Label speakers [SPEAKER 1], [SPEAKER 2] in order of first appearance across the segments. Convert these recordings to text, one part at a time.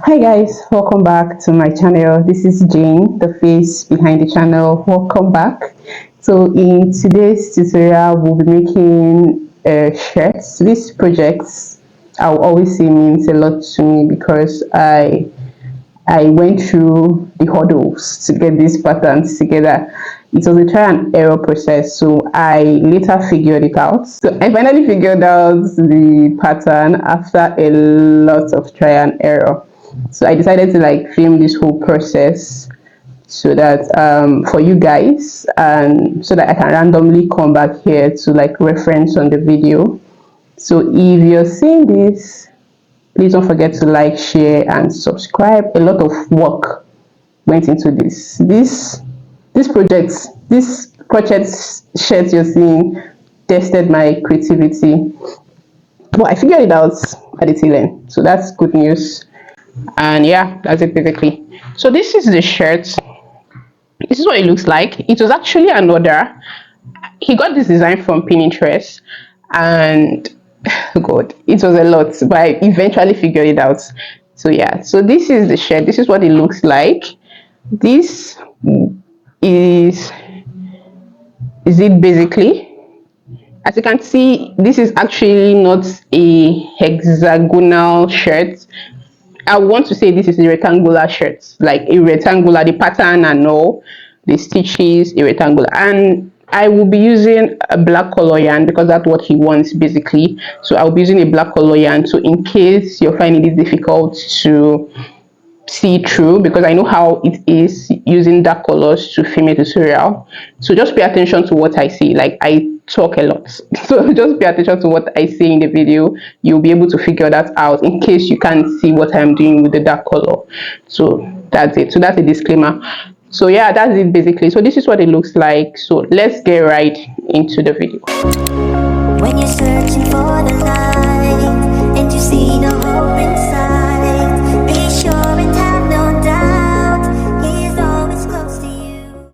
[SPEAKER 1] Hi guys, welcome back to my channel. This is Jane, the face behind the channel. Welcome back. So in today's tutorial, we'll be making shirts. These projects, I'll always say, means a lot to me because I went through the hurdles to get these patterns together. It was a try and error process, so I later figured it out. So I finally figured out the pattern after a lot of try and error. So I decided to like film this whole process so that for you guys, and so that I can randomly come back here to like reference on the video. So if you're seeing this, please don't forget to like, share, and subscribe. A lot of work went into this project. This crochet shirt you're seeing tested my creativity, but I figured it out at the tail end. So that's good news. And yeah, that's it basically. So this is the shirt. This is what it looks like. It was actually an order. He got this design from Pinterest, and God, it was a lot, but I eventually figured it out. So yeah, so this is the shirt. This is what it looks like. This is it basically. As you can see, this is actually not a hexagonal shirt. I want to say this is a rectangular shirt, like a rectangular, the pattern and all the stitches, a rectangular. And I will be using a black color yarn because that's what he wants basically. So I'll be using a black color yarn. So in case you're finding it difficult to see through, because I know how it is using dark colors to film a tutorial, so just pay attention to what I say. Like I talk a lot, so just pay attention to what I say in the video. You'll be able to figure that out in case you can't see what I'm doing with the dark color. So that's it. So that's a disclaimer. So yeah, that's it basically. So this is what it looks like. So let's get right into the video.
[SPEAKER 2] When you're searching for the light and you see no hope inside, be sure and have no doubt, he is always close to you.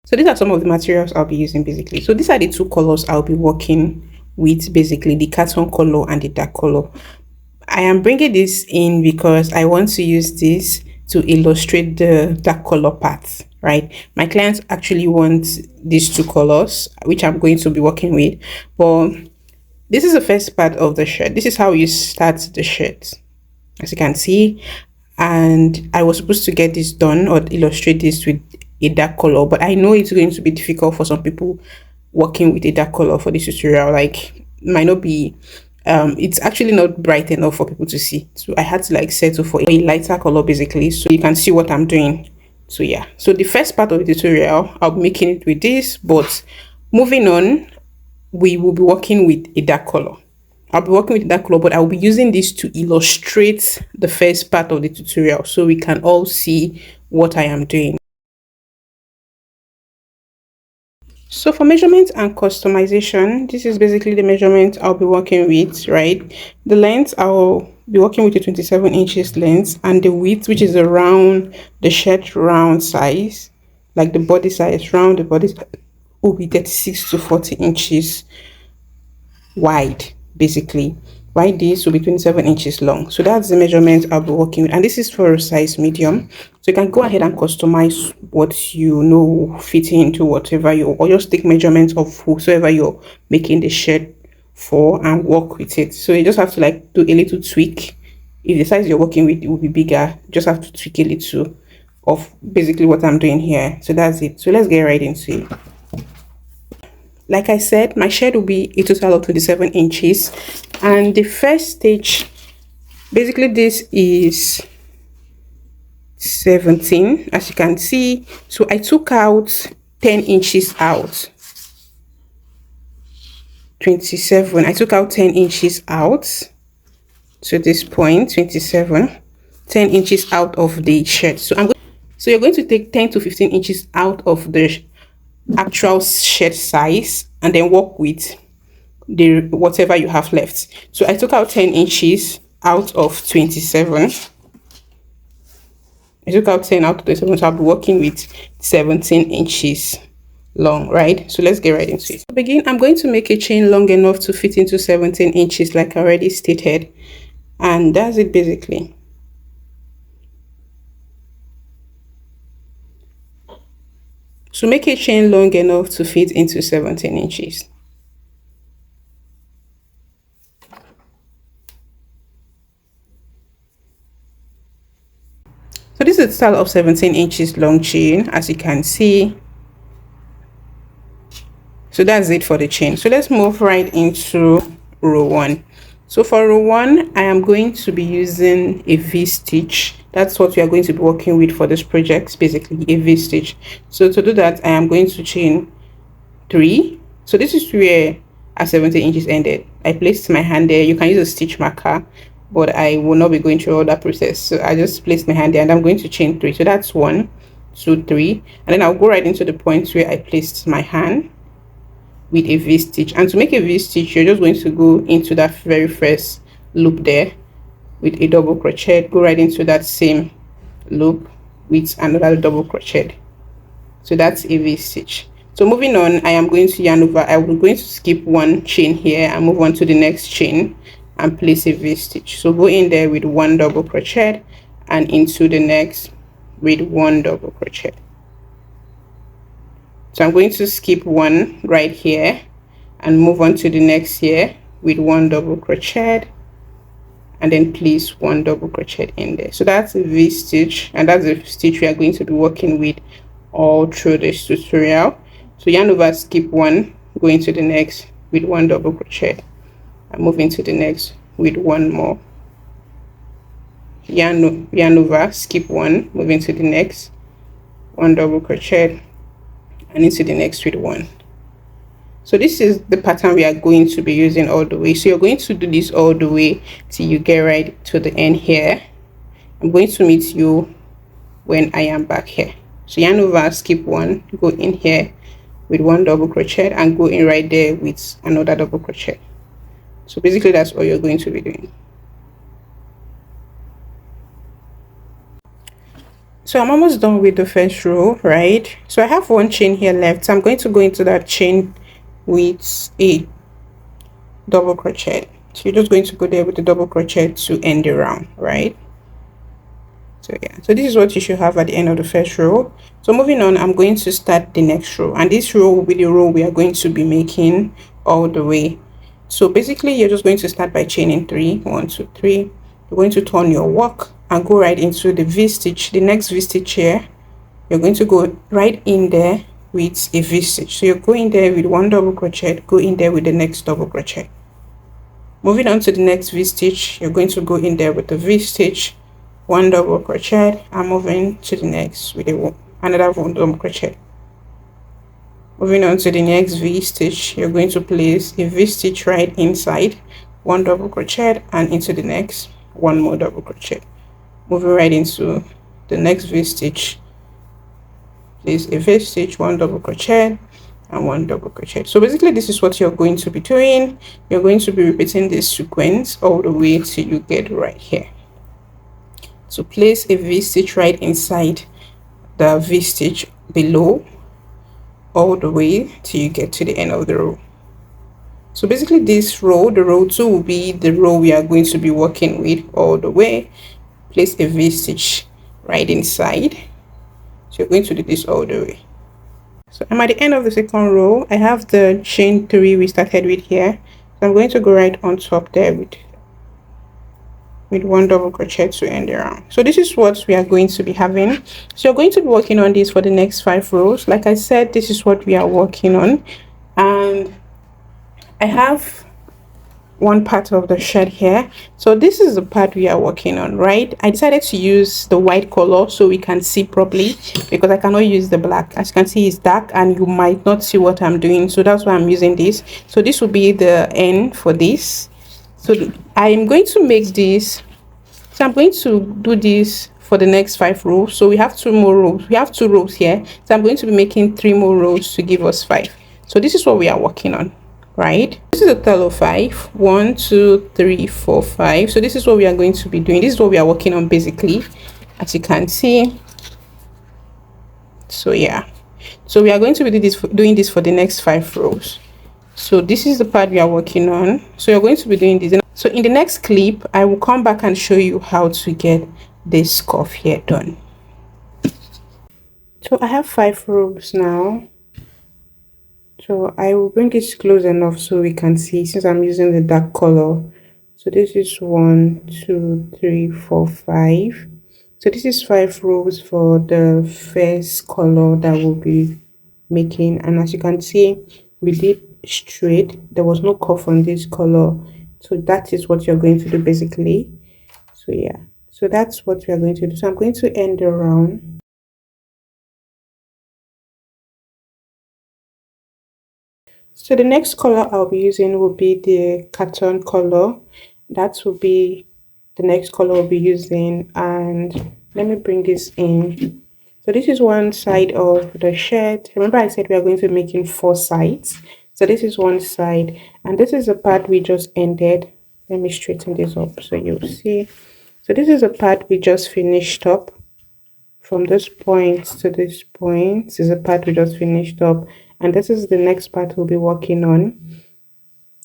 [SPEAKER 3] So these are some of the materials I'll be using basically. So these are the two colors I'll be working with basically, the carton color and the dark color. I am bringing this in because I want to use this to illustrate the dark color parts, right? My clients actually want these two colors, which I'm going to be working with. But this is the first part of the shirt. This is how you start the shirt, as you can see. And I was supposed to get this done or illustrate this with a dark color, but I know it's going to be difficult for some people working with a dark color for this tutorial. Like, it might not be it's actually not bright enough for people to see, so I had to like settle for a lighter color basically, so you can see what I'm doing. So yeah, so the first part of the tutorial I'll be making it with this, but moving on we will be working with a dark color. I'll be working with that color, but I'll be using this to illustrate the first part of the tutorial so we can all see what I am doing. So for measurement and customization, this is basically the measurement I'll be working with, right? The length, I'll be working with a 27 inches length, and the width, which is around the shirt round size, like the body size, round the body will be 36 to 40 inches wide basically. Why this will be 27 inches long. So that's the measurement I'll be working with, and this is for a size medium. So you can go ahead and customize what you know fitting into whatever you, or just take measurements of whosoever you're making the shirt for and work with it. So you just have to like do a little tweak. If the size you're working with it will be bigger, you just have to tweak a little of basically what I'm doing here. So that's it. So let's get right into it. Like I said, my shirt will be a total of 27 inches. And the first stage, basically this is 17, as you can see. So I took out 10 inches out. 27, I took out 10 inches out. To this point, 27, 10 inches out of the shirt. So you're going to take 10 to 15 inches out of the actual shirt size and then work with the whatever you have left. So I took out 10 inches out of 27. I took out 10 out of 27, so I'll be working with 17 inches long, right? So let's get right into it. To begin, I'm going to make a chain long enough to fit into 17 inches like I already stated. And that's it basically. So make a chain long enough to fit into 17 inches. So this is the style of 17 inches long chain, as you can see. So that's it for the chain. So let's move right into row 1. So for row 1, I am going to be using a V-stitch. That's what we are going to be working with for this project, basically a V-stitch. So to do that, I am going to chain 3. So this is where our 17 inches ended. I placed my hand there. You can use a stitch marker, but I will not be going through all that process. So I just placed my hand there and I'm going to chain 3. So that's 1, 2, 3, and then I'll go right into the point where I placed my hand with a V-stitch. And to make a V-stitch, you're just going to go into that very first loop there with a double crochet, go right into that same loop with another double crochet. So that's a V-stitch. So moving on, I am going to yarn over. I'm going to skip one chain here and move on to the next chain and place a V-stitch. So go in there with 1 double crochet and into the next with 1 double crochet. So I'm going to skip one right here and move on to the next here with 1 double crochet and then place 1 double crochet in there. So that's a V-stitch, and that's the stitch we are going to be working with all through this tutorial. So yarn over, skip one, go into the next with 1 double crochet and move into the next with 1 more. Yarn over, skip one, move into the next, 1 double crochet and into the next with 1. So this is the pattern we are going to be using all the way. So you're going to do this all the way till you get right to the end here. I'm going to meet you when I am back here. So yarn over, skip one, go in here with 1 double crochet and go in right there with another double crochet. So basically that's all you're going to be doing. So I'm almost done with the first row, right? So I have 1 chain here left. So I'm going to go into that chain with a double crochet. So you're just going to go there with the double crochet to end the round, right? So yeah, so this is what you should have at the end of the first row. So moving on, I'm going to start the next row, and this row will be the row we are going to be making all the way. So basically you're just going to start by chaining 3, 1, 2, 3. You're going to turn your work and go right into the V-stitch, the next V-stitch here. You're going to go right in there with a V-stitch. So you're going there with 1 double crochet, go in there with the next double crochet. Moving on to the next V-stitch, you're going to go in there with the V-stitch, 1 double crochet, and moving to the next with another 1 double crochet. Moving on to the next V-stitch, you're going to place a V-stitch right inside, 1 double crochet, and into the next 1 more double crochet. Moving right into the next V-stitch, place a V-stitch, 1 double crochet, and 1 double crochet. So basically this is what you're going to be doing. You're going to be repeating this sequence all the way till you get right here. So place a V-stitch right inside the V-stitch below all the way till you get to the end of the row. So basically this row, the row 2, will be the row we are going to be working with all the way. Place a V-stitch right inside. So you're going to do this all the way. So I'm at the end of the second row. I have the chain 3 we started with here. So I'm going to go right on top there with 1 double crochet to end the round. So this is what we are going to be having. So you're going to be working on this for the next 5 rows. Like I said, this is what we are working on, and I have one part of the shirt here. So this is the part we are working on, right? I decided to use the white color so we can see properly, because I cannot use the black. As you can see, it's dark and you might not see what I'm doing, so that's why I'm using this. So this will be the end for this. So I'm going to make this, so I'm going to do this for the next 5 rows. So we have 2 more rows, we have 2 rows here, so I'm going to be making 3 more rows to give us 5. So this is what we are working on, right? This is a total of 5. 1, 2, 3, 4, 5. So this is what we are going to be doing. This is what we are working on basically, as you can see. So yeah, so we are going to be doing this for the next 5 rows. So this is the part we are working on. So you're going to be doing this. So in the next clip, I will come back and show you how to get this scarf here done. So I have 5 rows now. So I will bring it close enough so we can see, since I'm using the dark color. So this is 1, 2, 3, 4, 5. So this is 5 rows for the first color that we'll be making. And as you can see, we did straight. There was no curve on this color. So that is what you're going to do basically. So yeah, so that's what we are going to do. So I'm going to end the round. So the next color I'll be using will be the carton color. That will be the next color I'll be using. And let me bring this in. So this is one side of the shirt. Remember I said we are going to be making 4 sides. So this is one side, and this is the part we just ended. Let me straighten this up so you'll see. So this is the part we just finished up. From this point to this point, this is the part we just finished up, and this is the next part we'll be working on,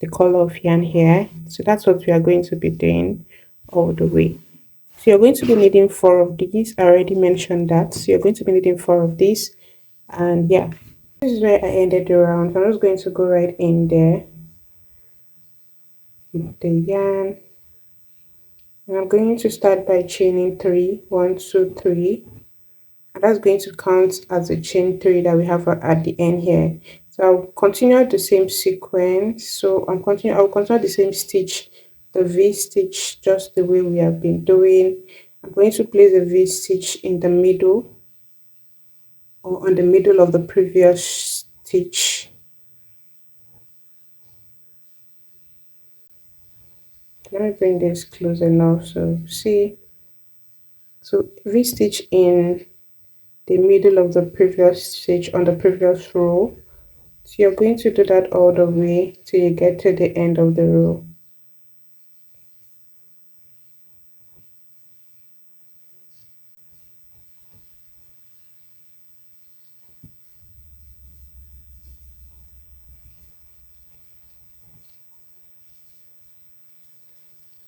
[SPEAKER 3] the color of yarn here. So that's what we are going to be doing all the way. So you're going to be needing 4 of these. I already mentioned that. So you're going to be needing 4 of these, and yeah, this is where I ended the round. So I'm just going to go right in there with the yarn, and I'm going to start by chaining 3. 1, 2, 3. And that's going to count as a chain 3 that we have at the end here. So I'll continue the same sequence. So I'll continue the same stitch, the V stitch, just the way we have been doing. I'm going to place the V stitch in the middle, or on the middle of the previous stitch. Let me bring this close enough so see. So V stitch in the middle of the previous stitch on the previous row. So you're going to do that all the way till you get to the end of the row.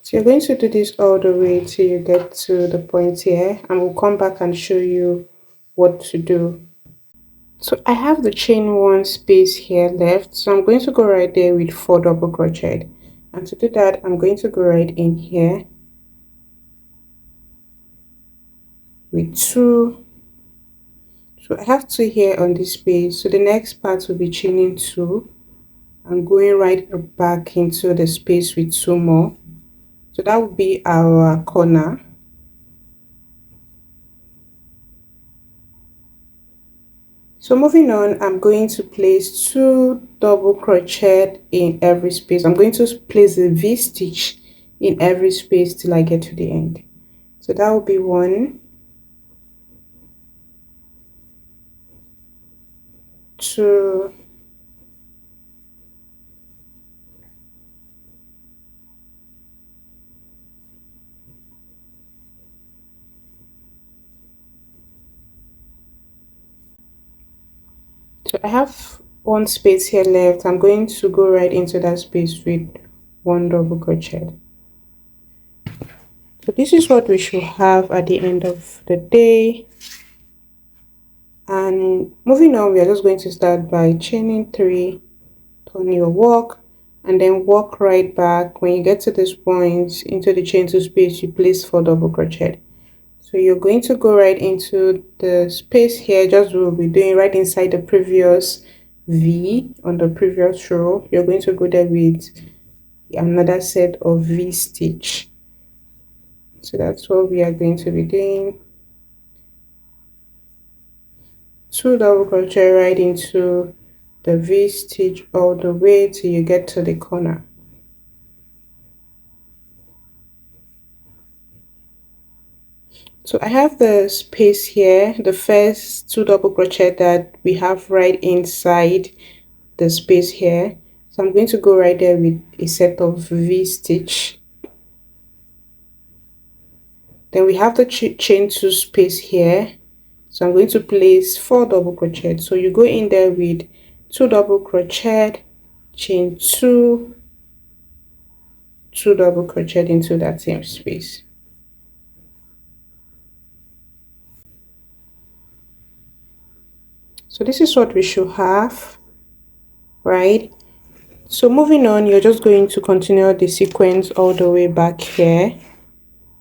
[SPEAKER 3] So you're going to do this all the way till you get to the point here, and we'll come back and show you what to do. So I have the chain 1 space here left, so I'm going to go right there with 4 double crochet, and to do that I'm going to go right in here with 2. So I have 2 here on this space. So the next part will be chaining 2 and going right back into the space with 2 more. So that would be our corner. So moving on, I'm going to place 2 double crochet in every space. I'm going to place a V stitch in every space till I get to the end. So that will be 1, 2, 3. So I have 1 space here left. I'm going to go right into that space with 1 double crochet. So this is what we should have at the end of the day. And moving on, we are just going to start by chaining 3, turn your work, and then walk right back. When you get to this point into the chain 2 space, you place 4 double crochet. So you're going to go right into the space here, just what we'll be doing right inside the previous V on the previous row. You're going to go there with another set of V stitch. So that's what we are going to be doing. 2 double crochet right into the V stitch all the way till you get to the corner. So I have the space here, the first 2 double crochet that we have right inside the space here. So I'm going to go right there with a set of V stitch. Then we have the chain 2 space here. So I'm going to place 4 double crochet. So you go in there with 2 double crochet, chain 2, 2 double crochet into that same space. So this is what we should have, right? So moving on, you're just going to continue the sequence all the way back here,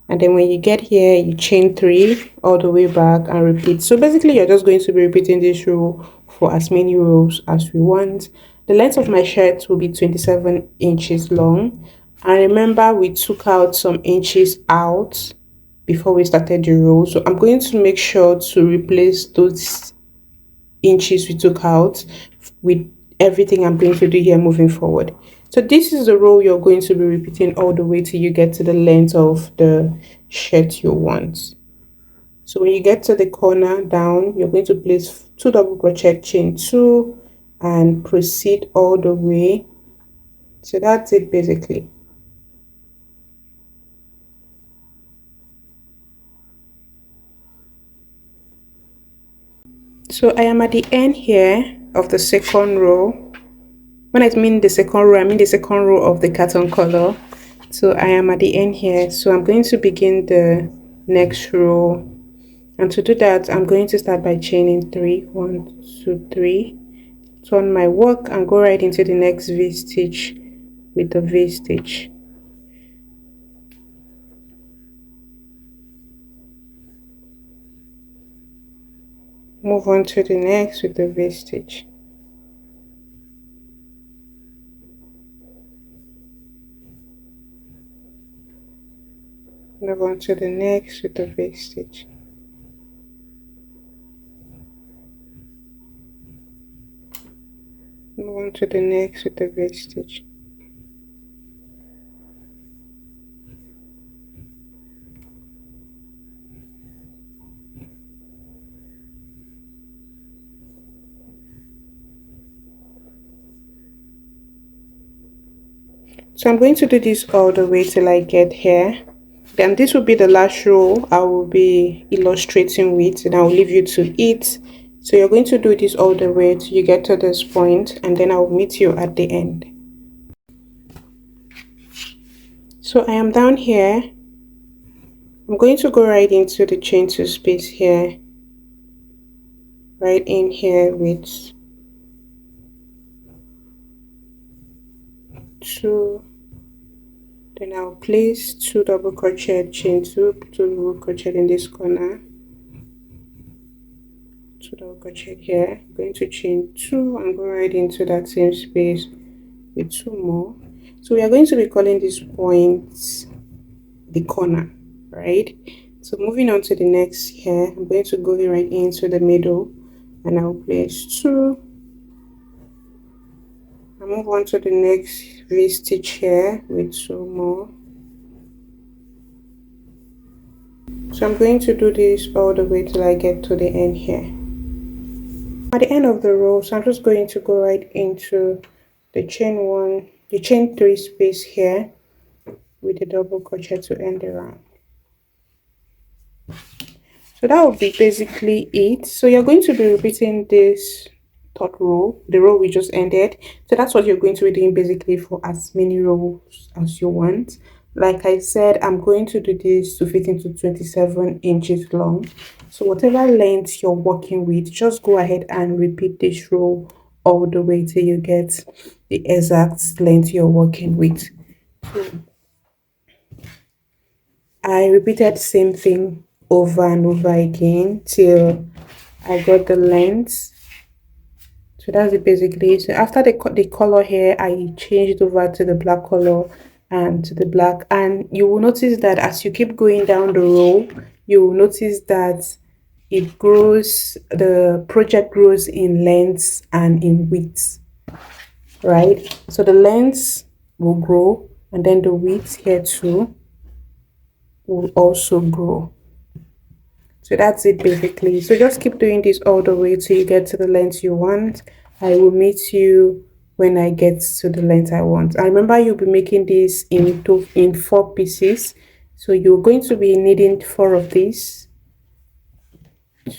[SPEAKER 3] and then when you get here, you chain 3 all the way back and repeat. So basically you're just going to be repeating this row for as many rows as we want. The length of my shirt will be 27 inches long, and remember we took out some inches out before we started the row, so I'm going to make sure to replace those inches we took out with everything I'm going to do here moving forward. So this is the row you're going to be repeating all the way till you get to the length of the shirt you want. So when you get to the corner down, you're going to place 2 double crochet, chain 2, and proceed all the way. So that's it basically. So I am at the end here of the second row. When I mean the second row, I mean the second row of the carton color. So I am at the end here. So I'm going to begin the next row. And to do that, I'm going to start by chaining 3. 1, 2, 3. Turn my work and go right into the next V stitch with the V stitch. Move on to the next with the V stitch. Move on to the next with the V stitch. Move on to the next with the V stitch. So I'm going to do this all the way till I get here. Then this will be the last row I will be illustrating with, and I will leave you to it. So you're going to do this all the way till you get to this point, and then I will meet you at the end. So I am down here. I'm going to go right into the chain 2 space here, right in here with 2. Then I'll place 2 double crochet, chain 2 double crochet in this corner, 2 double crochet here. I'm going to chain 2 and go right into that same space with 2 more. So we are going to be calling this point the corner, right? So moving on to the next here, I'm going to go right into the middle, and I'll place 2. I move on to the next V stitch here with 2 more. So I'm going to do this all the way till I get to the end here. At the end of the row, so I'm just going to go right into the chain 3 space here with the double crochet to end the round. So that would be basically it. So you're going to be repeating this third row, the row we just ended. So that's what you're going to be doing basically for as many rows as you want. Like I said, I'm going to do this to fit into 27 inches long. So whatever length you're working with, just go ahead and repeat this row all the way till you get the exact length you're working with. So I repeated the same thing over and over again till I got the length. So that's it basically. So after the color here, I changed over to the black color and to the black, and you will notice that as you keep going down the row, you will notice that it grows, the project grows in length and in width, right? So the length will grow, and then the width here too will also grow. So that's it basically. So just keep doing this all the way till you get to the length you want. I will meet you when I get to the length I want. And remember, you'll be making this in 4 pieces. So you're going to be needing 4 of these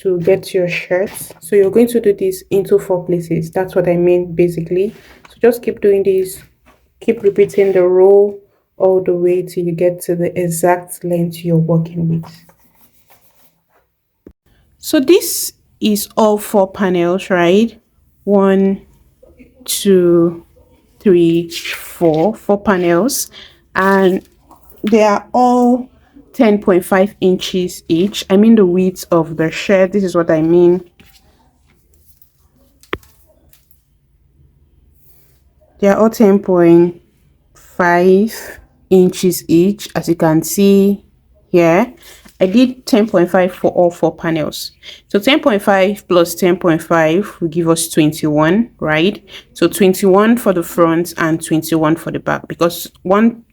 [SPEAKER 3] to get your shirt. So you're going to do this into 4 places. That's what I mean basically. So just keep doing this, keep repeating the row all the way till you get to the exact length you're working with. So this is all 4 panels, right? 1, 2, 3, 4 panels, and they are all 10.5 inches each. I mean the width of the shirt. This is what I mean. They are all 10.5 inches each, as you can see here. I did 10.5 for all 4 panels. So 10.5 plus 10.5 will give us 21, right? So 21 for the front and 21 for the back, because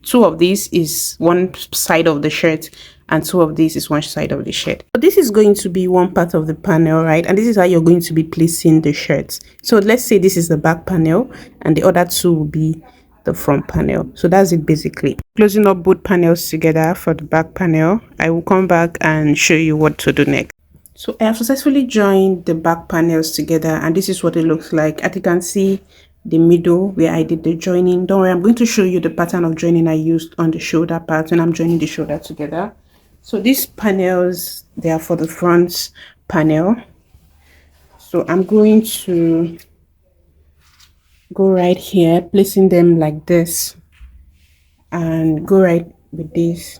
[SPEAKER 3] two of these is one side of the shirt and 2 of these is one side of the shirt. So this is going to be one part of the panel, right? And this is how you're going to be placing the shirts. So let's say this is the back panel and the other 2 will be the front panel. So that's it basically. Closing up both panels together for the back panel. I will come back and show you what to do next. So I have successfully joined the back panels together, and this is what it looks like. As you can see, the middle where I did the joining. Don't worry, I'm going to show you the pattern of joining I used on the shoulder part when I'm joining the shoulder together. So these panels, they are for the front panel. So I'm going to go right here, placing them like this, and go right with this,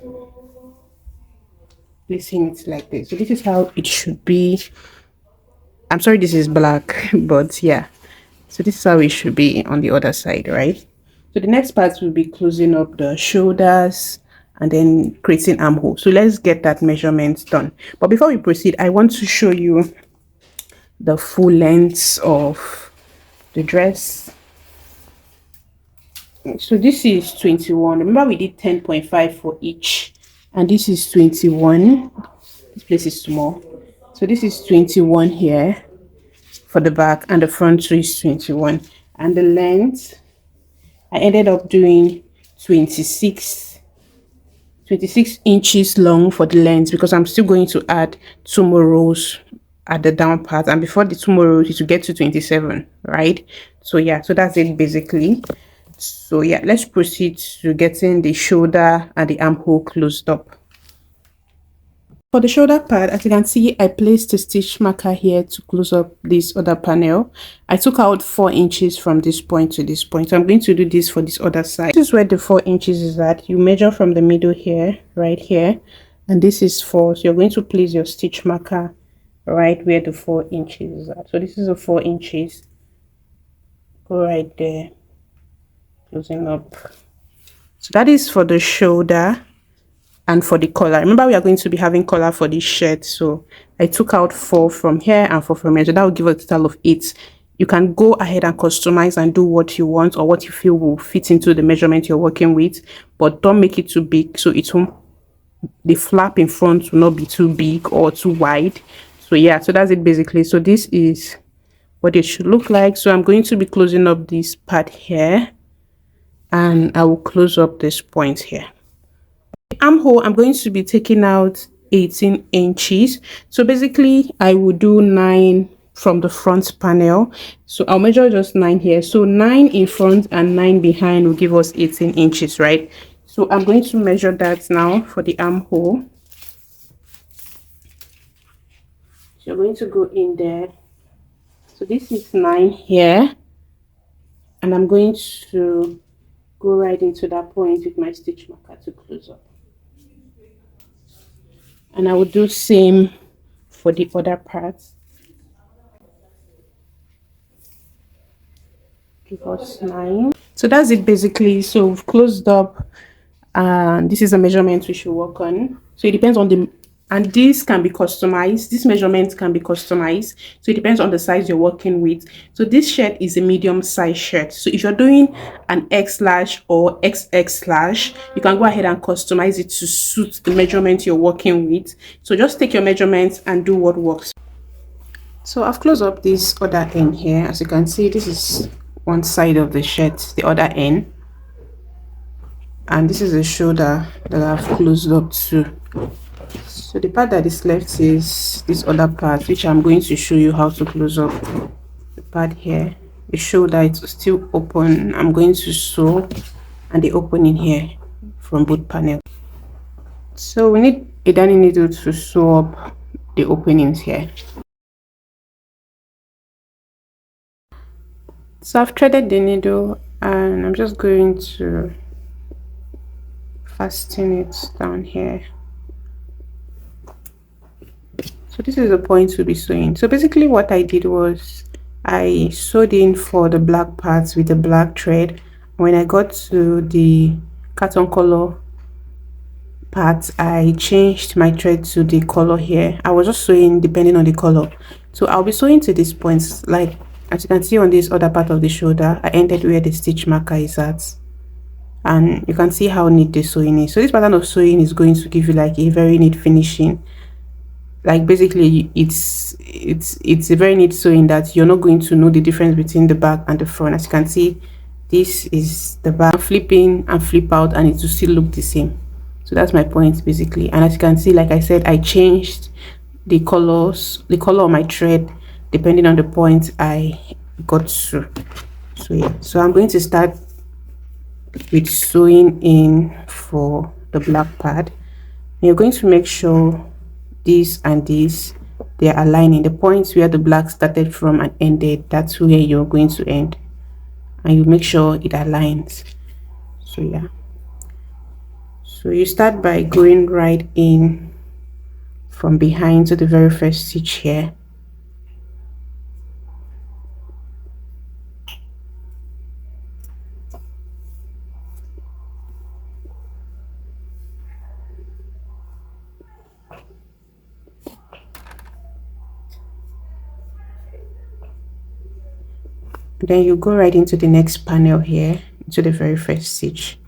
[SPEAKER 3] placing it like this. So this is how it should be. I'm sorry this is black, but yeah, so this is how it should be on the other side, right? So the next part will be closing up the shoulders and then creating armhole. So let's get that measurement done. But before we proceed, I want to show you the full length of the dress. So this is 21. Remember we did 10.5 for each, and this is 21. This place is small, so this is 21 here for the back, and the front too is 21. And the length, I ended up doing 26 inches long for the length, because I'm still going to add 2 more rows at the down part, and before the 2 more rows it will get to 27, right? So yeah, so that's it basically. So yeah, let's proceed to getting the shoulder and the armhole closed up. For the shoulder part, as you can see, I placed a stitch marker here to close up this other panel. I took out 4 inches from this point to this point. So I'm going to do this for this other side. This is where the 4 inches is at. You measure from the middle here, right here, and this is 4. So you're going to place your stitch marker right where the 4 inches is at. So this is a 4 inches. Go right there, closing up. So that is for the shoulder and for the collar. Remember, we are going to be having collar for this shirt, so I took out 4 from here and 4 from here, so that will give us a total of 8. You can go ahead and customize and do what you want or what you feel will fit into the measurement you're working with, but don't make it too big, so it won't, the flap in front will not be too big or too wide. So yeah, so that's it basically. So this is what it should look like. So I'm going to be closing up this part here, and I will close up this point here. Armhole, I'm going to be taking out 18 inches. So basically I will do 9 from the front panel, so I'll measure just 9 here. So 9 in front and 9 behind will give us 18 inches, right? So I'm going to measure that now for the armhole. So you're going to go in there. So this is 9 here, and I'm going to go right into that point with my stitch marker to close up. And I will do same for the other parts. Give us 9. So that's it basically. So we've closed up, and this is a measurement we should work on. So it depends on the, and this can be customized. This measurement can be customized, so it depends on the size you're working with. So this shirt is a medium size shirt, so if you're doing an X slash or XX slash, you can go ahead and customize it to suit the measurement you're working with. So just take your measurements and do what works. So I've closed up this other end here. As you can see, this is one side of the shirt, the other end, and this is the shoulder that I've closed up to. So the part that is left is this other part, which I'm going to show you how to close up. The part here, the shoulder, it's still open. I'm going to sew and the opening here from both panels. So we need a darning needle to sew up the openings here. So I've threaded the needle and I'm just going to fasten it down here. So this is the point to be sewing. So basically what I did was I sewed in for the black parts with the black thread. When I got to the carton color part, I changed my thread to the color here. I was just sewing depending on the color. So I'll be sewing to these points, like as you can see on this other part of the shoulder. I ended where the stitch marker is at, and you can see how neat the sewing is. So this pattern of sewing is going to give you like a very neat finishing. Like basically it's a very neat sewing that you're not going to know the difference between the back and the front. As you can see, this is the back. Flip in and flip out and it will still look the same. So that's my point basically. And as you can see, like I said, I changed the colors, the color of my thread depending on the point I got to. So yeah, so I'm going to start with sewing in for the black part. You're going to make sure this and this, they're aligning. The points where the black started from and ended, that's where you're going to end, and you make sure it aligns. So yeah, so you start by going right in from behind to the very first stitch here. Then you go right into the next panel here, into the very first stitch.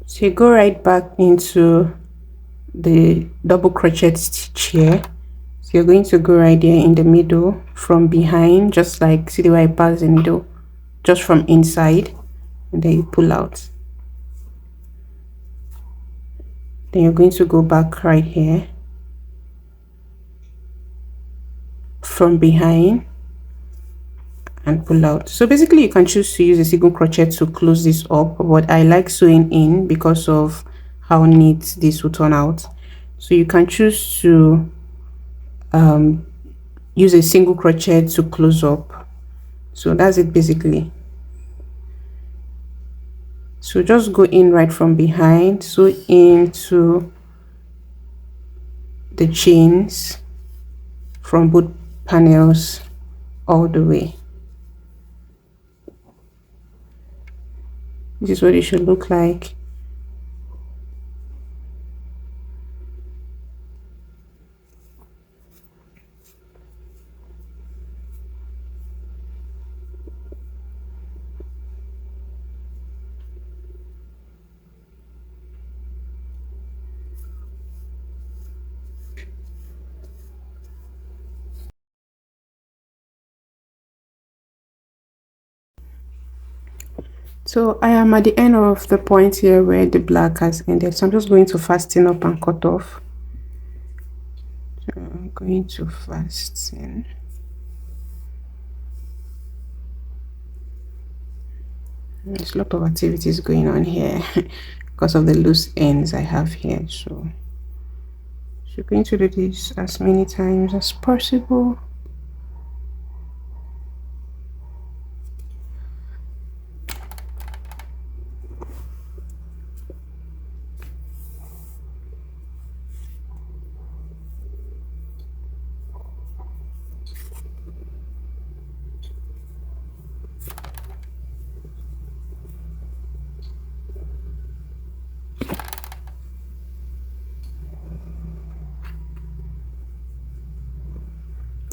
[SPEAKER 3] So you go right back into the double crochet stitch here. So you're going to go right there in the middle from behind, just like, see the way I pass the needle, just from inside, and then you pull out. Then you're going to go back right here from behind and pull out. So basically you can choose to use a single crochet to close this up, but I like sewing in because of how neat this will turn out. So you can choose to use a single crochet to close up. So that's it basically. So just go in right from behind, sew into the chains from both panels all the way. This is what it should look like. So I am at the end of the point here where the black has ended. So I'm just going to fasten up and cut off. So I'm going to fasten. There's a lot of activities going on here because of the loose ends I have here. So you're going to do this as many times as possible.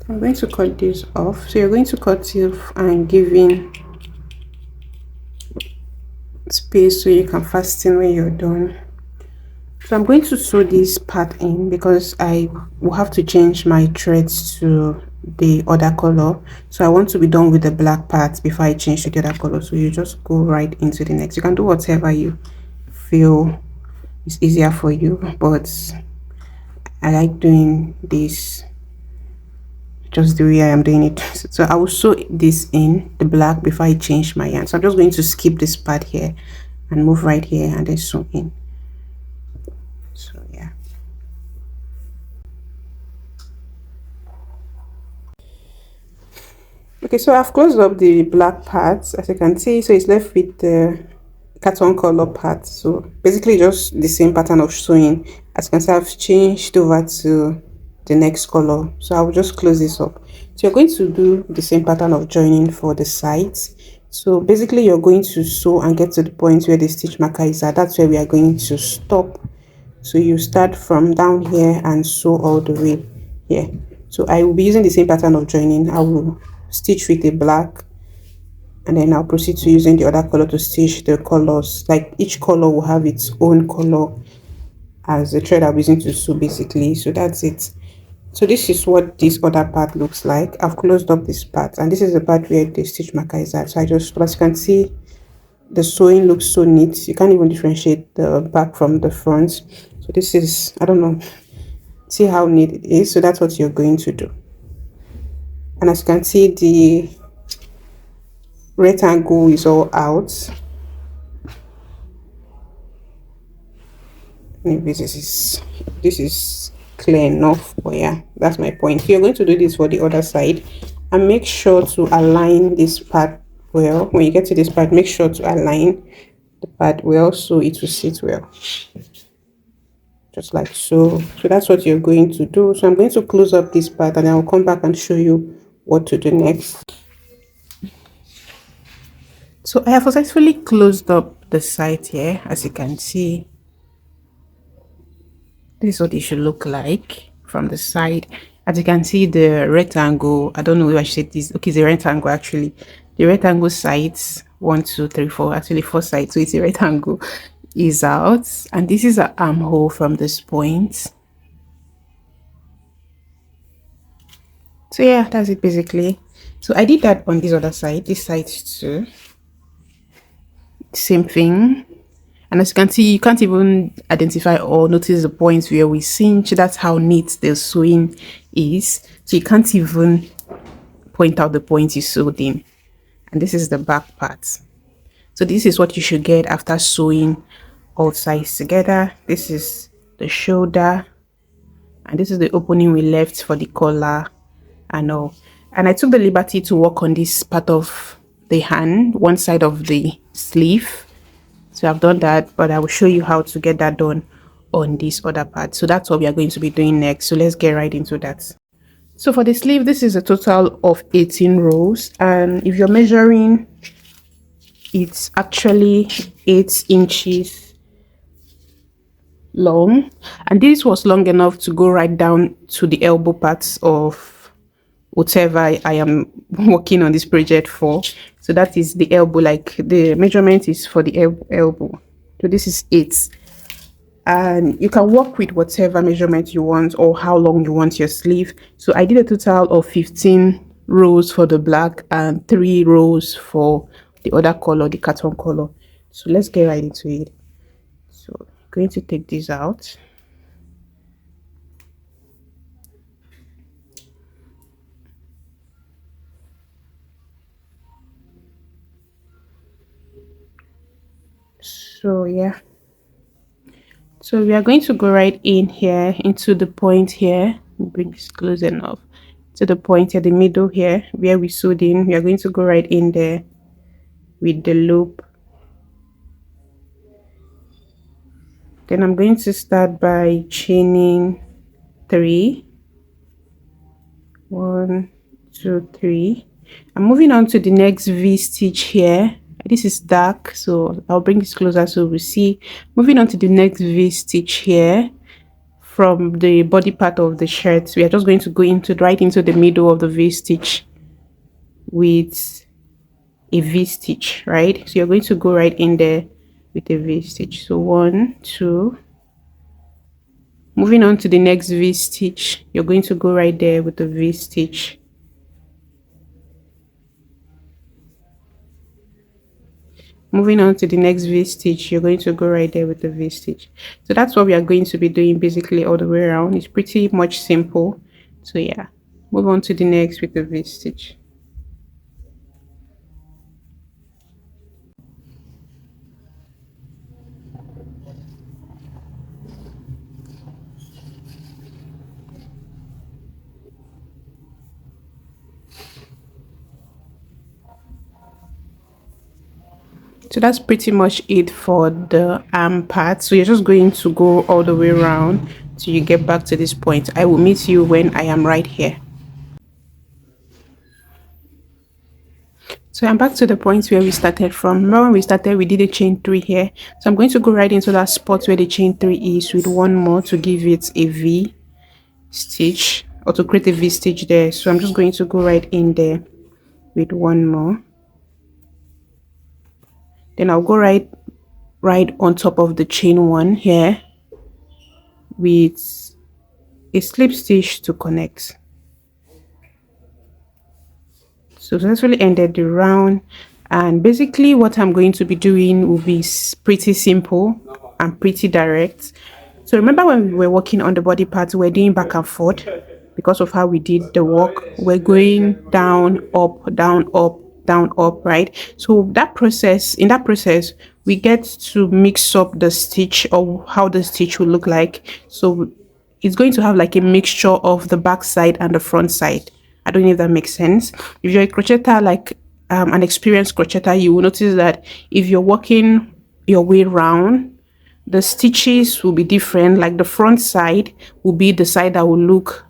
[SPEAKER 3] I'm going to cut this off. So you're going to cut it off and giving space so you can fasten when you're done. So I'm going to sew this part in because I will have to change my threads to the other color. So I want to be done with the black part before I change to the other color. So you just go right into the next. You can do whatever you feel is easier for you, but I like doing this just the way I am doing it. So I will sew this in the black before I change my yarn. So I'm just going to skip this part here and move right here and then sew in. So yeah. Okay, so I've closed up the black parts, as you can see. So it's left with the carton color part. So basically just the same pattern of sewing. As you can see, I've changed over to the next color. So I will just close this up. So you're going to do the same pattern of joining for the sides. So basically you're going to sew and get to the point where the stitch marker is at. That's where we are going to stop. So you start from down here and sew all the way here. So I will be using the same pattern of joining. I will stitch with a black, and then I'll proceed to using the other color to stitch the colors. Like each color will have its own color as the thread I'm using to sew basically. So that's it. So this is what this other part looks like. I've closed up this part, and this is the part where the stitch marker is at. So I just, as you can see, the sewing looks so neat. You can't even differentiate the back from the front. So this is, I don't know, see how neat it is. So that's what you're going to do. And as you can see, the rectangle is all out. Maybe this is clear enough, but yeah, that's my point. You're going to do this for the other side, and make sure to align this part well. When you get to this part, make sure to align the part well so it will sit well, just like so. So that's what you're going to do. So I'm going to close up this part, and I'll come back and show you what to do next. So I have successfully closed up the side here. As you can see, this is what it should look like from the side. As you can see, the rectangle, I don't know if I should say this. Okay, it's a rectangle actually. The rectangle sides, 1 2 3 4, actually 4 sides, so it's a rectangle, is out. And this is an armhole from this point. So yeah, that's it basically. So I did that on this other side, this side too. Same thing. And as you can see, you can't even identify or notice the points where we cinch. That's how neat the sewing is. So you can't even point out the points you sewed in. And this is the back part. So this is what you should get after sewing all sides together. This is the shoulder, and this is the opening we left for the collar and all. And I took the liberty to work on this part of the hand, one side of the sleeve. So I've done that, but I will show you how to get that done on this other part. So that's what we are going to be doing next. So let's get right into that. So for the sleeve, this is a total of 18 rows, and if you're measuring, it's actually 8 inches long, and this was long enough to go right down to the elbow parts of whatever I am working on this project for. So that is the elbow, like the measurement is for the elbow. So this is 8, and you can work with whatever measurement you want or how long you want your sleeve. So I did a total of 15 rows for the black and 3 rows for the other color, the carton color. So let's get right into it. So I'm going to take this out. So yeah, so we are going to go right in here into the point here. Bring this close enough to the point at the middle here where we sewed in. We are going to go right in there with the loop. Then I'm going to start by chaining 3. 1 2 3. I'm moving on to the next V stitch here. This is dark, so I'll bring this closer so we see. Moving on to the next V stitch here from the body part of the shirt. We are just going to go into right into the middle of the V stitch with a V stitch, right? So you're going to go right in there with a V stitch. So 1 2. Moving on to the next V stitch, you're going to go right there with the V stitch. Moving on to the next V stitch, you're going to go right there with the V stitch. So that's what we are going to be doing basically all the way around. It's pretty much simple. So yeah, move on to the next with the V stitch. So that's pretty much it for the arm part. So you're just going to go all the way around till you get back to this point. I will meet you when I am right here. So I'm back to the point where we started from. Remember when we started, we did a chain 3 here. So I'm going to go right into that spot where the chain 3 is with one more to give it a V stitch, or to create a V stitch there. So I'm just going to go right in there with one more. Then I'll go right on top of the chain 1 here with a slip stitch to connect. So successfully ended the round, and basically what I'm going to be doing will be pretty simple and pretty direct. So remember when we were working on the body part, we're doing back and forth because of how we did the work. We're going down, up, down, up, down, up, right? So that process, in that process, we get to mix up the stitch, or how the stitch will look like. So it's going to have like a mixture of the back side and the front side. I don't know if that makes sense. If you're a crocheter, like an experienced crocheter, you will notice that if you're working your way around, the stitches will be different. Like the front side will be the side that will look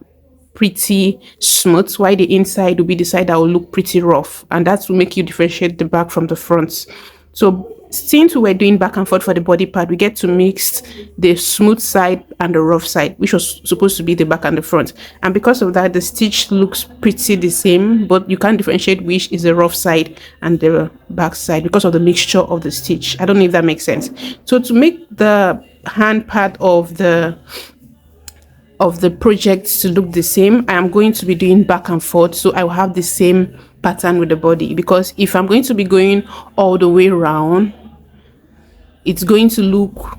[SPEAKER 3] pretty smooth, while the inside will be the side that will look pretty rough, and that will make you differentiate the back from the front. So since we were doing back and forth for the body part, we get to mix the smooth side and the rough side, which was supposed to be the back and the front. And because of that, the stitch looks pretty the same, but you can't differentiate which is the rough side and the back side because of the mixture of the stitch. I don't know if that makes sense. So to make the hand part of the project to look the same, I am going to be doing back and forth, so I will have the same pattern with the body. Because if I'm going to be going all the way around, it's going to look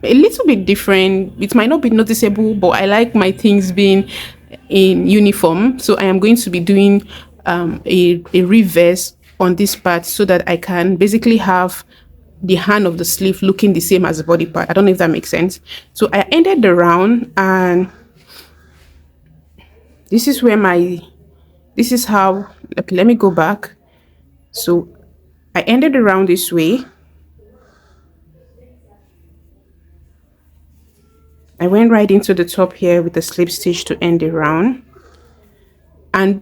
[SPEAKER 3] a little bit different. It might not be noticeable, but I like my things being in uniform, so I am going to be doing a reverse on this part so that I can basically have the hand of the sleeve looking the same as the body part. I don't know if that makes sense. So I ended the round, and this is where this is how, okay, let me go back. So I ended the round this way. I went right into the top here with the slip stitch to end the round. And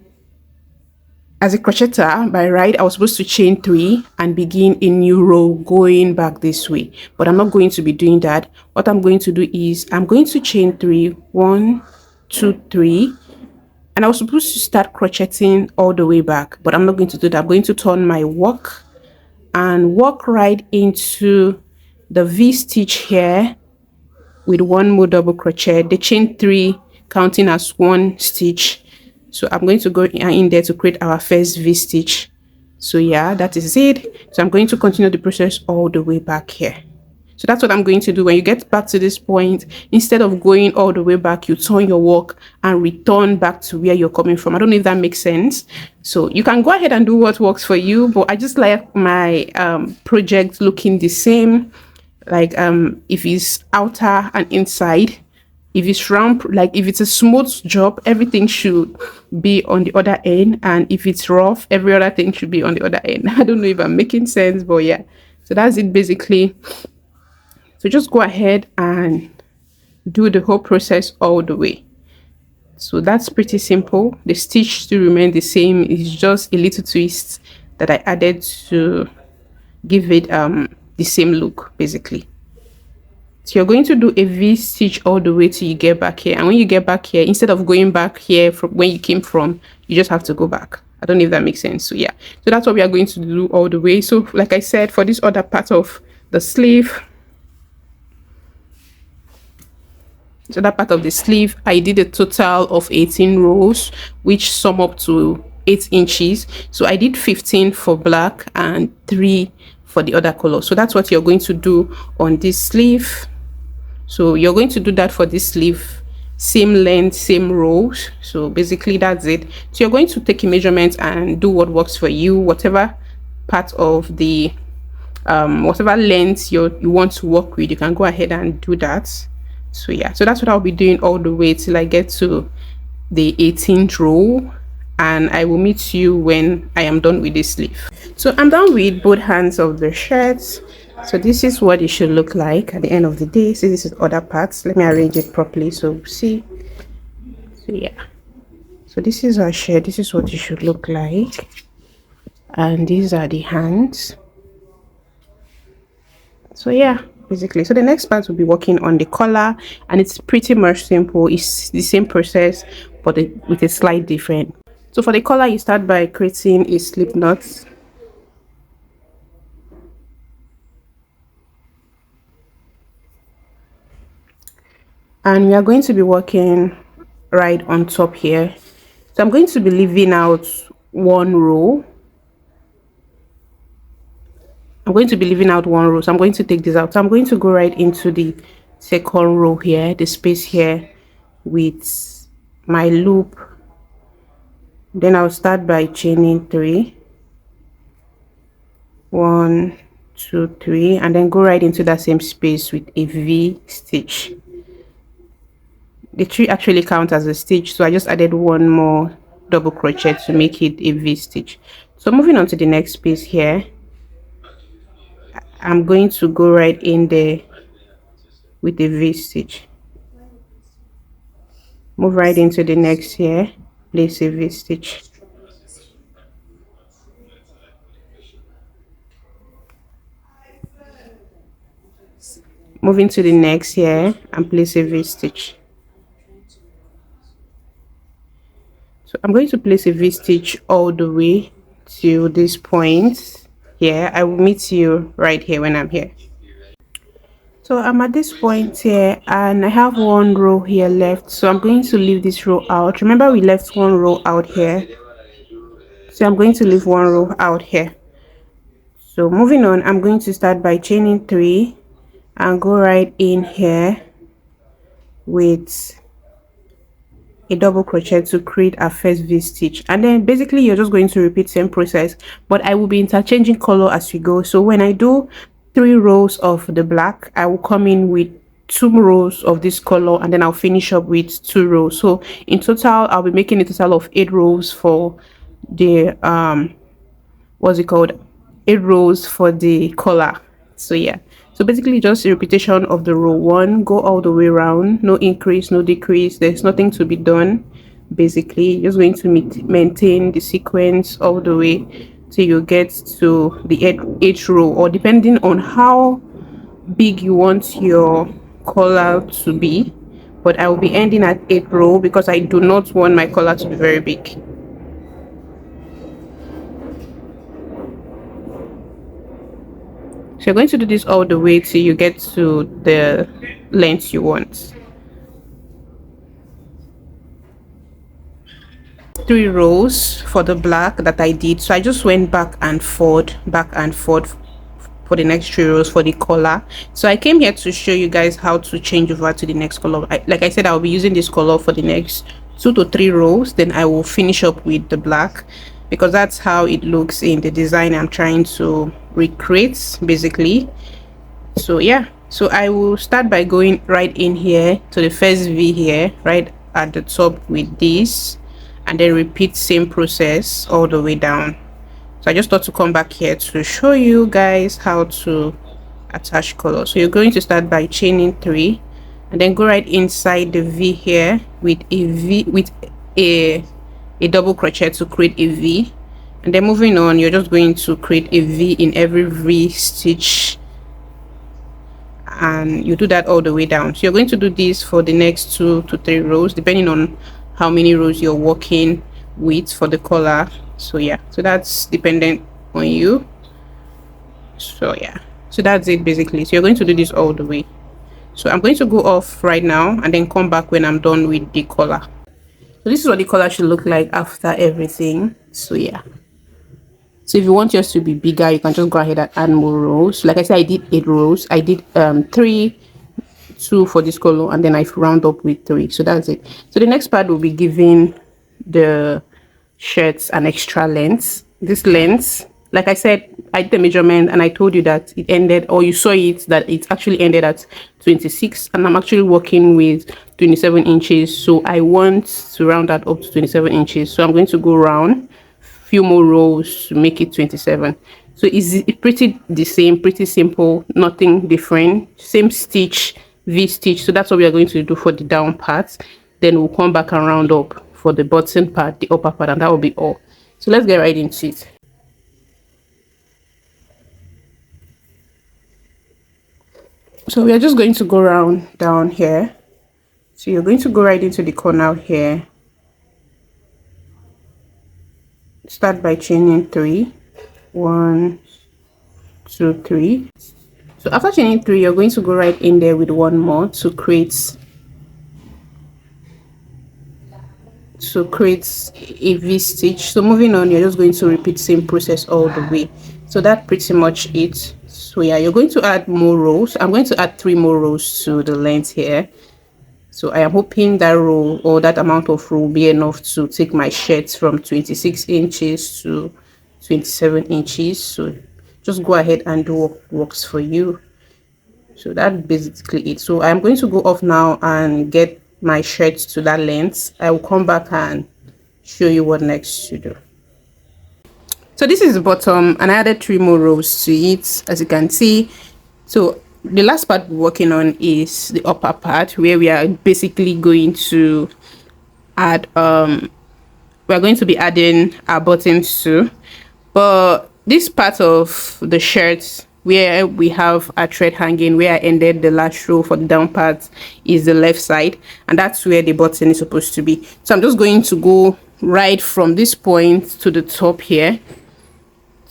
[SPEAKER 3] as a crocheter, by right, I was supposed to chain 3 and begin a new row going back this way. But I'm not going to be doing that. What I'm going to do is I'm going to chain 3, 1, 2, 3. And I was supposed to start crocheting all the way back, but I'm not going to do that. I'm going to turn my work and walk right into the V stitch here with one more double crochet, the chain 3 counting as 1 stitch. So I'm going to go in there to create our first V stitch. So yeah, that is it. So I'm going to continue the process all the way back here. So that's what I'm going to do. When you get back to this point, instead of going all the way back, you turn your work and return back to where you're coming from. I don't know if that makes sense. So you can go ahead and do what works for you, but I just like my project looking the same. Like if it's outer and inside, if it's round, like if it's a smooth job, everything should be on the other end, and if it's rough, every other thing should be on the other end. I don't know if I'm making sense, but yeah, so that's it basically. So just go ahead and do the whole process all the way. So that's pretty simple. The stitch still remain the same. It's just a little twist that I added to give it the same look basically. So you're going to do a V stitch all the way till you get back here, and when you get back here, instead of going back here from where you came from, you just have to go back. I don't know if that makes sense. So yeah, so that's what we are going to do all the way. So like I said, for this other part of the sleeve, so that part of the sleeve, I did a total of 18 rows, which sum up to 8 inches. So I did 15 for black and 3 for the other color. So that's what you're going to do on this sleeve. So you're going to do that for this sleeve, same length, same rows. So basically that's it. So you're going to take a measurement and do what works for you, whatever part of the whatever length you want to work with, you can go ahead and do that. So yeah, so that's what I'll be doing all the way till I get to the 18th row, and I will meet you when I am done with this sleeve. So I'm done with both hands of the shirt. So this is what it should look like at the end of the day. So this is other parts. Let me arrange it properly so see. So yeah, so this is our shirt. This is what it should look like, and these are the hands. So yeah, basically, so the next part will be working on the collar, and it's pretty much simple. It's the same process but with a slight different. So for the collar, you start by creating a slip knot. And we are going to be working right on top here. So I'm going to be leaving out one row. I'm going to be leaving out one row, so I'm going to take this out. So I'm going to go right into the second row here, the space here, with my loop. Then I'll start by chaining 3, 1, 2, 3, and then go right into that same space with a V stitch. The 3 actually count as a stitch, so I just added one more double crochet to make it a V stitch. So moving on to the next space here, I'm going to go right in there with a V stitch. Move right into the next here, place a V stitch. Move into the next here and place a V stitch. So I'm going to place a V stitch all the way to this point here. I will meet you right here when I'm here. So I'm at this point here and I have one row here left, so I'm going to leave this row out. Remember, we left one row out here, so I'm going to leave one row out here. So moving on, I'm going to start by chaining 3 and go right in here with a double crochet to create our first V stitch, and then basically you're just going to repeat same process, but I will be interchanging color as we go. So when I do 3 rows of the black, I will come in with 2 rows of this color, and then I'll finish up with 2 rows. So in total I'll be making a total of 8 rows for the what's it called, 8 rows for the collar. So yeah, so basically just a repetition of the row 1, go all the way around, no increase, no decrease, there's nothing to be done. Basically just going to maintain the sequence all the way till you get to the 8th row, or depending on how big you want your collar to be, but I will be ending at 8th row because I do not want my collar to be very big. So you're going to do this all the way till you get to the length you want. 3 rows for the black that I did, so I just went back and forth for the next 3 rows for the collar. So I came here to show you guys how to change over to the next color. Like I said, I'll be using this color for the next 2 to 3 rows, then I will finish up with the black, because that's how it looks in the design I'm trying to recreate basically. So yeah, so I will start by going right in here to the first V here right at the top with this, and then repeat same process all the way down. So I just thought to come back here to show you guys how to attach color. So you're going to start by chaining 3 and then go right inside the V here with a V, with a double crochet to create a V, and then moving on, you're just going to create a V in every V stitch, and you do that all the way down. So you're going to do this for the next 2 to 3 rows depending on how many rows you're working with for the collar. So yeah, so that's dependent on you. So yeah, so that's it basically. So you're going to do this all the way. So I'm going to go off right now and then come back when I'm done with the collar. So this is what the collar should look like after everything. So yeah, So if you want yours to be bigger, you can just go ahead and add more rows. Like I said, I did 8 rows. I did 3, 2 for this color, and then I round up with 3. So that's it. So the next part will be giving the shirts an extra length. This length, like I said, I did the measurement and I told you that it ended, or you saw it, that it actually ended at 26, and I'm actually working with 27 inches. So I want to round that up to 27 inches. So I'm going to go round few more rows to make it 27. So it's pretty the same, pretty simple, nothing different, same stitch, V stitch. So that's what we are going to do for the down part. Then we'll come back and round up for the button part, the upper part, and that will be all. So let's get right into it. So we are just going to go round down here. So you're going to go right into the corner here. Start by chaining 3. 1, 2, 3. So after chaining 3, you're going to go right in there with 1 more to create a V stitch. So moving on, you're just going to repeat same process all the way. So that's pretty much it. So yeah, you're going to add more rows. I'm going to add 3 more rows to the length here. So I am hoping that row, or that amount of row, will be enough to take my shirts from 26 inches to 27 inches. So just go ahead and do what works for you. So that's basically it. So I'm going to go off now and get my shirts to that length. I will come back and show you what next to do. So this is the bottom, and I added 3 more rows to it, as you can see. So the last part we're working on is the upper part, where we are basically going to add we're going to be adding our buttons too. But this part of the shirt where we have a thread hanging, where I ended the last row for the down part, is the left side, and that's where the button is supposed to be. So I'm just going to go right from this point to the top here,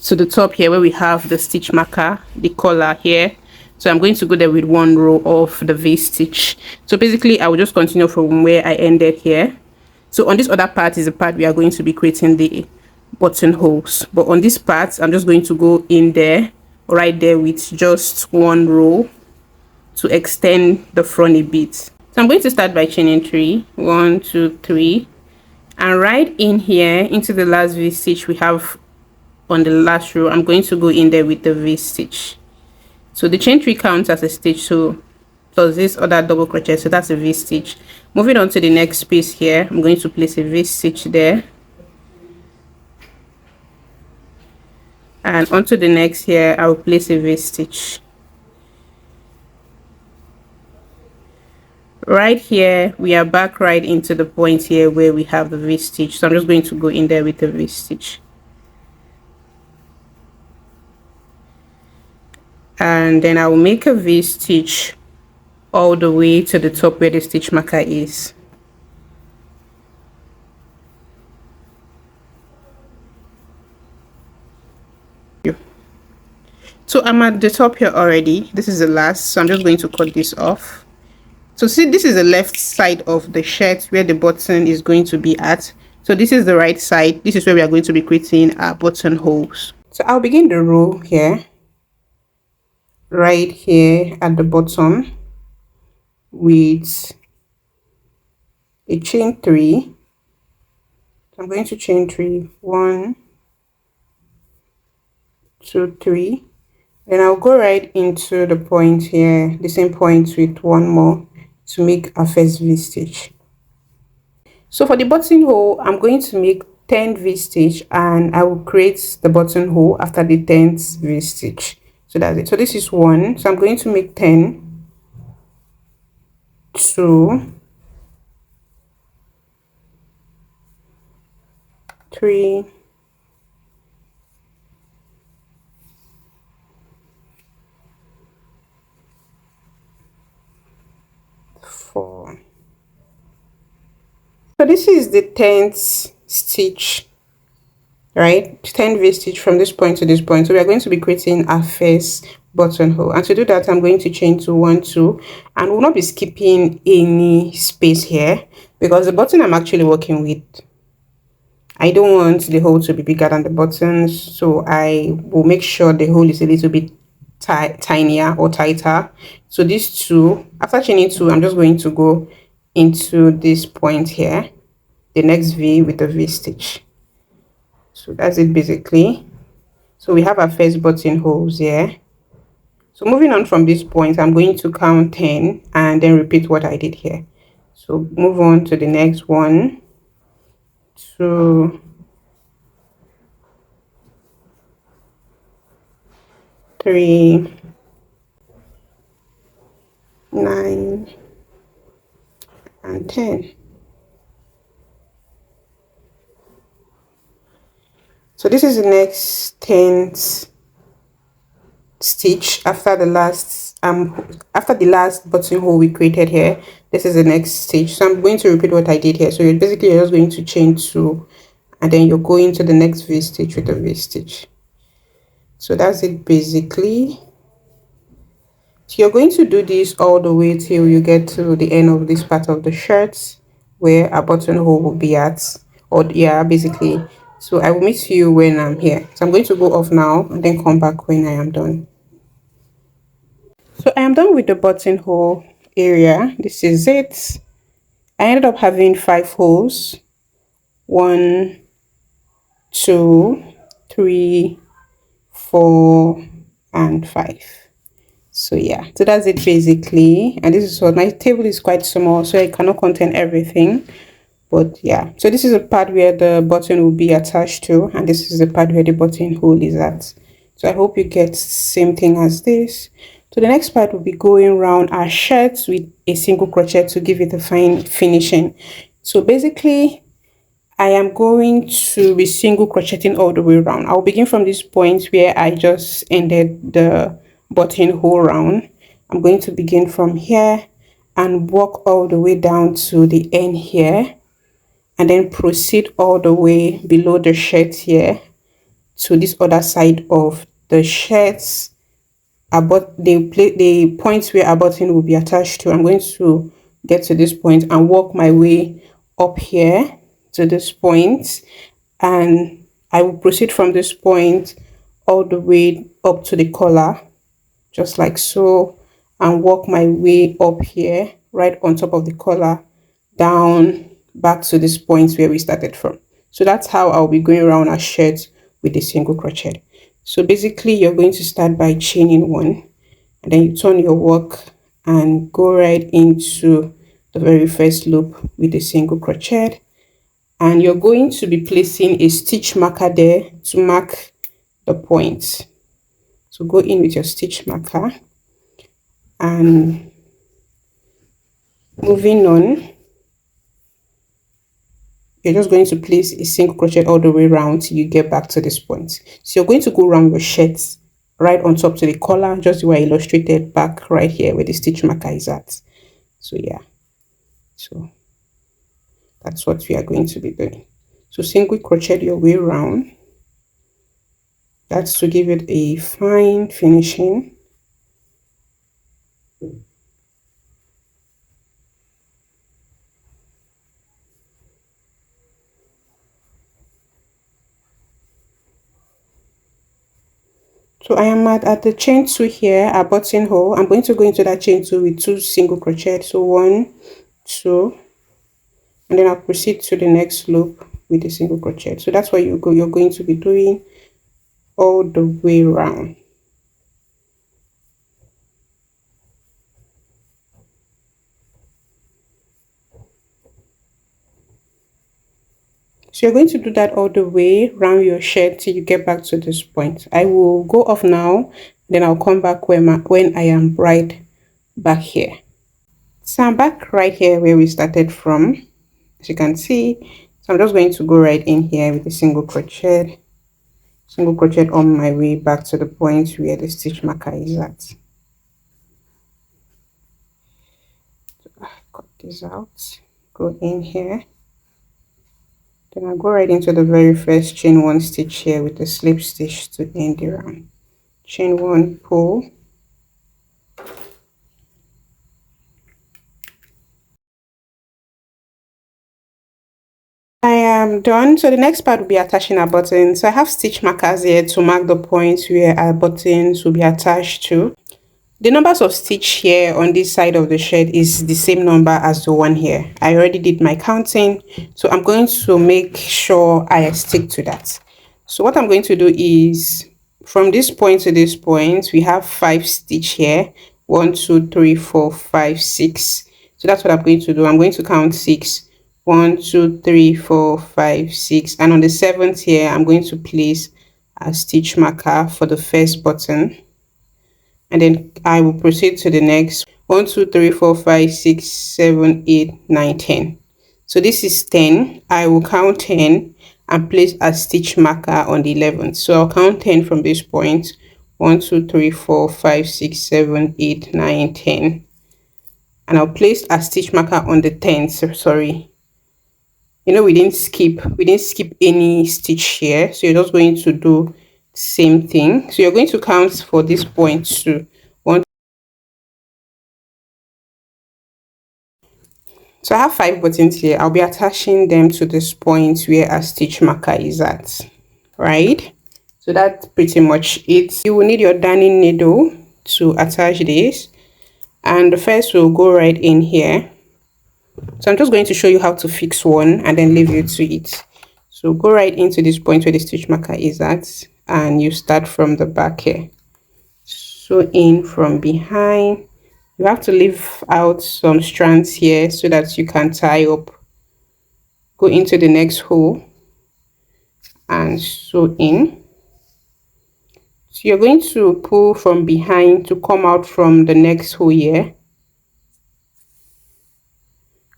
[SPEAKER 3] where we have the stitch marker, the collar here. So I'm going to go there with 1 row of the V stitch. So basically I will just continue from where I ended here. So on this other part is the part we are going to be creating the buttonholes, but on this part I'm just going to go in there, right there, with just 1 row to extend the front a bit. So I'm going to start by chaining 3. 1, 2, 3, and right in here into the last V stitch we have on the last row, I'm going to go in there with the V stitch. So the chain 3 counts as a stitch, so plus this other double crochet, so that's a V stitch. Moving on to the next piece here, I'm going to place a V stitch there, and onto the next here I will place a V stitch. Right here we are back right into the point here where we have the V stitch, so I'm just going to go in there with the V stitch. And then I will make a V stitch all the way to the top where the stitch marker is. So I'm at the top here already. This is the last, so I'm just going to cut this off. So see, this is the left side of the shirt where the button is going to be at. So this is the right side. This is where we are going to be creating our buttonholes. So I'll begin the row here, right here at the bottom, with a chain 3. I'm going to chain 3. 1, 2, 3. Then I'll go right into the point here, the same point, with 1 more to make a first V stitch. So for the buttonhole, I'm going to make 10 V stitch, and I will create the buttonhole after the 10th V stitch. So that's it. So this is 1, so I'm going to make 10, 2, 3, 4. So this is the 10th stitch, right? 10 V stitch from this point to this point. So we are going to be creating our first buttonhole, and to do that I'm going to chain 2, 1, 2, and we'll not be skipping any space here because the button I'm actually working with, I don't want the hole to be bigger than the buttons, so I will make sure the hole is a little bit tinier or tighter. So these two, after chaining two, I'm just going to go into this point here, the next V with the V stitch. So that's it basically. So we have our first button holes here. So moving on from this point, I'm going to count 10 and then repeat what I did here. So move on to the next one, 2, 3, 9, and 10. So this is the next 10th stitch after the last buttonhole we created here. This is the next stitch, so I'm going to repeat what I did here. So you're just going to chain 2 and then you're going to the next V stitch with a V stitch. So that's it basically. So you're going to do this all the way till you get to the end of this part of the shirt where a buttonhole will be at, or yeah, basically. So I will meet you when I'm here. So I'm going to go off now and then come back when I am done. So I am done with the buttonhole area. This is it. I ended up having 5 holes. 1, 2, 3, 4, and 5. So yeah, so that's it basically. And this is what my table is quite small, so I cannot contain everything. But yeah, so this is a part where the button will be attached to, and this is the part where the buttonhole is at. So I hope you get same thing as this. So the next part will be going around our shirts with a single crochet to give it a fine finishing. So basically, I am going to be single crocheting all the way around. I'll begin from this point where I just ended the buttonhole round. I'm going to begin from here and walk all the way down to the end here, and then proceed all the way below the shirt here to this other side of the shirts about the points where a button will be attached to. I'm going to get to this point and walk my way up here to this point, and I will proceed from this point all the way up to the collar, just like so, and walk my way up here right on top of the collar down back to this point where we started from. So that's how I'll be going around our shirt with a single crochet. So basically you're going to start by chaining 1, and then you turn your work and go right into the very first loop with a single crochet, and you're going to be placing a stitch marker there to mark the point. So go in with your stitch marker, and moving on, you're just going to place a single crochet all the way around till you get back to this point. So you're going to go around your shirt right on top to the collar, just the way I illustrated back right here where the stitch marker is at. So yeah, so that's what we are going to be doing. So single crochet your way around. That's to give it a fine finishing. So I am at the chain 2 here, a buttonhole. I'm going to go into that chain 2 with 2 single crochet. So 1, 2, and then I'll proceed to the next loop with a single crochet. So that's what you're going to be doing all the way around. So you're going to do that all the way around your shirt till you get back to this point. I will go off now, then I'll come back when I am right back here. So I'm back right here where we started from, as you can see. So I'm just going to go right in here with a single crochet on my way back to the point where the stitch marker is at. So I cut this out, go in here, then I'll go right into the very first chain 1 stitch here with the slip stitch to end the round. Chain 1, pull, I am done. So the next part will be attaching our button. So I have stitch markers here to mark the points where our buttons will be attached to. The numbers of stitch here on this side of the shirt is the same number as the one here. I already did my counting, so I'm going to make sure I stick to that. So what I'm going to do is from this point to this point, we have 5 stitch here. 1, 2, 3, 4, 5, 6. So that's what I'm going to do. I'm going to count 6. 1, 2, 3, 4, 5, 6. And on the 7th here, I'm going to place a stitch marker for the first button. And then I will proceed to the next 1, 2, 3, 4, 5, 6, 7, 8, 9, 10. So this is 10. I will count 10 and place a stitch marker on the 11th. So I'll count 10 from this point. 1, 2, 3, 4, 5, 6, 7, 8, 9, 10. And I'll place a stitch marker on the 10th. Sorry. You know, we didn't skip any stitch here. So you're just going to do same thing. So you're going to count for this point too. So I have 5 buttons here. I'll be attaching them to this point where a stitch marker is at, right? So that's pretty much it. You will need your darning needle to attach this, and the first will go right in here. So I'm just going to show you how to fix one and then leave you to it. So go right into this point where the stitch marker is at, and you start from the back here. So in from behind. You have to leave out some strands here so that you can tie up. Go into the next hole and sew in. So you're going to pull from behind to come out from the next hole here.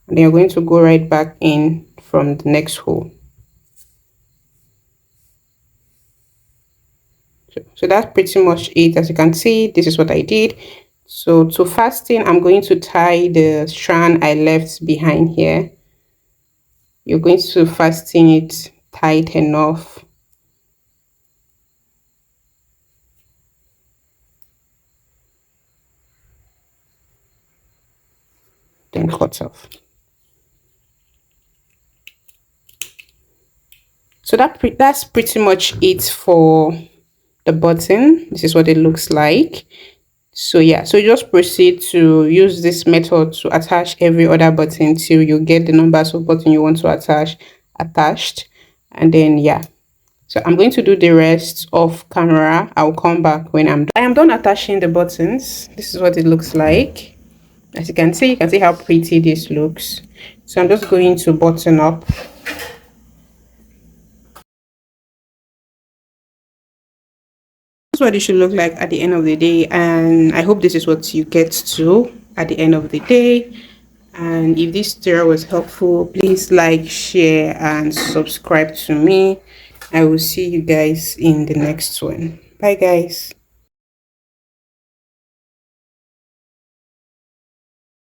[SPEAKER 3] And then you're going to go right back in from the next hole. So that's pretty much it. As you can see, this is what I did. So to fasten, I'm going to tie the strand I left behind here. You're going to fasten it tight enough. Then cut off. So that's pretty much it for the button. This is what it looks like. So yeah, so you just proceed to use this method to attach every other button till you get the numbers of button you want to attach attached. And then yeah, so I'm going to do the rest off camera. I'll come back when I'm done. I am done attaching the buttons. This is what it looks like. As you can see how pretty this looks. So I'm just going to button up. What it should look like at the end of the day, and I hope this is what you get to at the end of the day. And if this tutorial was helpful, please like, share and subscribe to me. I will see you guys in the next one. Bye guys.